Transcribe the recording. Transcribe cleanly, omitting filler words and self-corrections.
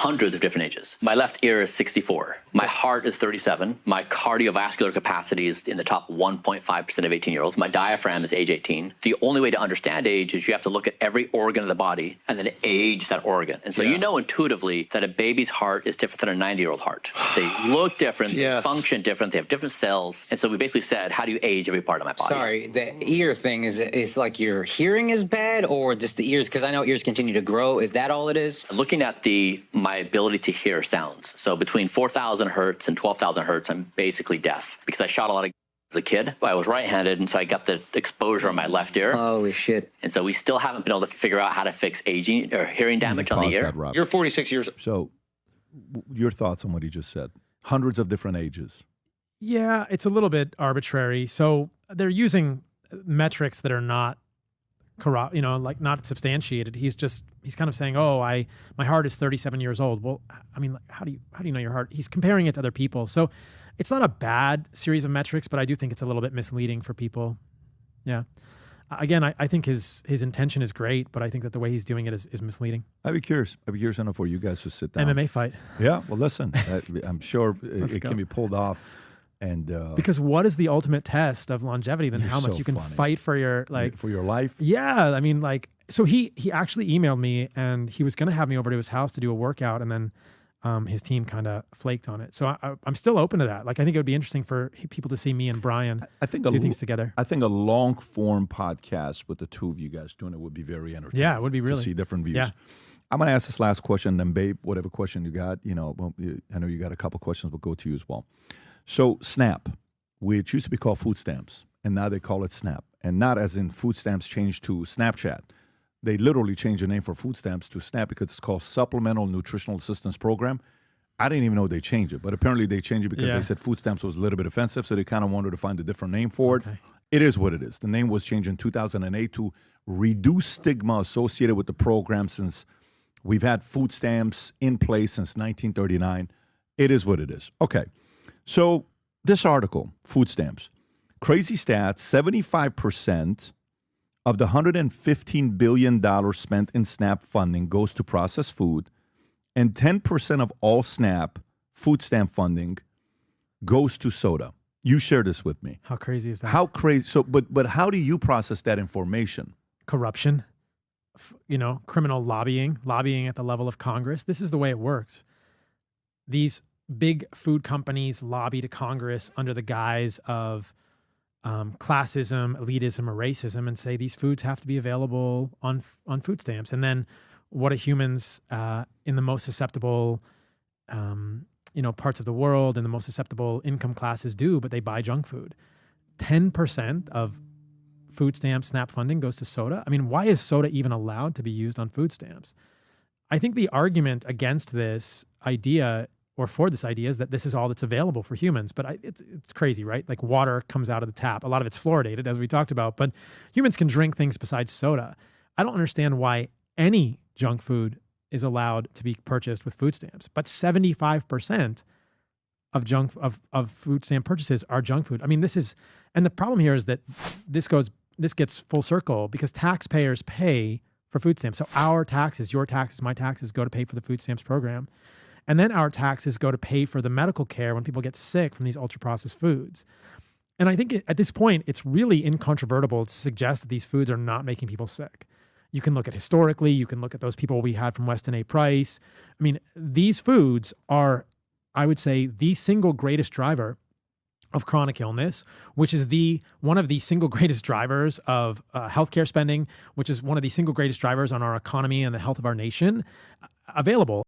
hundreds of different ages. My left ear is 64. My heart is 37. My cardiovascular capacity is in the top 1.5% of 18-year-olds. My diaphragm is age 18. The only way to understand age is you have to look at every organ of the body and then age that organ. And so you know intuitively that a baby's heart is different than a 90-year-old heart. They look different, they function different, they have different cells. And so we basically said, how do you age every part of my body? Sorry, the ear thing is like your hearing is bad or just the ears? Because I know ears continue to grow. Is that all it is? Looking at my ability to hear sounds. So between 4,000 hertz and 12,000 hertz, I'm basically deaf because I shot a lot of as a kid. I was right-handed, and so I got the exposure on my left ear. Holy shit. And so we still haven't been able to figure out how to fix aging or hearing damage on the ear. You're 46 years old. So your thoughts on what he just said? Hundreds of different ages. Yeah, it's a little bit arbitrary. So they're using metrics that are not corrupt, like not substantiated. He's kind of saying, "Oh, my heart is 37 years old." Well, I mean, how do you know your heart? He's comparing it to other people. So it's not a bad series of metrics, but I do think it's a little bit misleading for people. Yeah. Again, I think his intention is great, but I think that the way he's doing it is misleading. I'd be curious enough for you guys to sit down. MMA fight. Yeah. Well, listen, I'm sure it can be pulled off. And because what is the ultimate test of longevity than how much you can fight for your life? Yeah, I mean, so he actually emailed me and he was going to have me over to his house to do a workout, and then his team kind of flaked on it. So I'm still open to that. I think it would be interesting for people to see me and Bryan do things together. I think a long form podcast with the two of you guys doing it would be very entertaining. Yeah, it would be really to see different views. Yeah. I'm going to ask this last question, then babe, whatever question you got, I know you got a couple questions, we'll go to you as well. So SNAP, which used to be called food stamps, and now they call it SNAP. And not as in food stamps changed to Snapchat. They literally changed the name for food stamps to SNAP because it's called Supplemental Nutritional Assistance Program. I didn't even know they changed it, but apparently they changed it because they said food stamps was a little bit offensive, so they kind of wanted to find a different name for it. Okay. It is what it is. The name was changed in 2008 to reduce stigma associated with the program, since we've had food stamps in place since 1939. It is what it is. Okay. So this article, food stamps, crazy stats, 75% of the $115 billion spent in SNAP funding goes to processed food, and 10% of all SNAP food stamp funding goes to soda. You share this with me. How crazy is that? How crazy. So, but how do you process that information? Corruption, criminal lobbying at the level of Congress. This is the way it works. These big food companies lobby to Congress under the guise of classism, elitism, or racism, and say these foods have to be available on food stamps. And then what do humans in the most susceptible parts of the world and the most susceptible income classes do? But they buy junk food. 10% of food stamp SNAP funding goes to soda. I mean, why is soda even allowed to be used on food stamps? I think the argument against this idea, or for this idea, is that this is all that's available for humans. But it's crazy, right? Like water comes out of the tap. A lot of it's fluoridated, as we talked about, but humans can drink things besides soda. I don't understand why any junk food is allowed to be purchased with food stamps, but 75% of food stamp purchases are junk food. I mean, and the problem here is that this gets full circle because taxpayers pay for food stamps. So our taxes, your taxes, my taxes go to pay for the food stamps program. And then our taxes go to pay for the medical care when people get sick from these ultra-processed foods. And I think at this point, it's really incontrovertible to suggest that these foods are not making people sick. You can look at historically, you can look at those people we had from Weston A. Price. I mean, these foods are, I would say, the single greatest driver of chronic illness, which is one of the single greatest drivers of healthcare spending, which is one of the single greatest drivers on our economy and the health of our nation, available.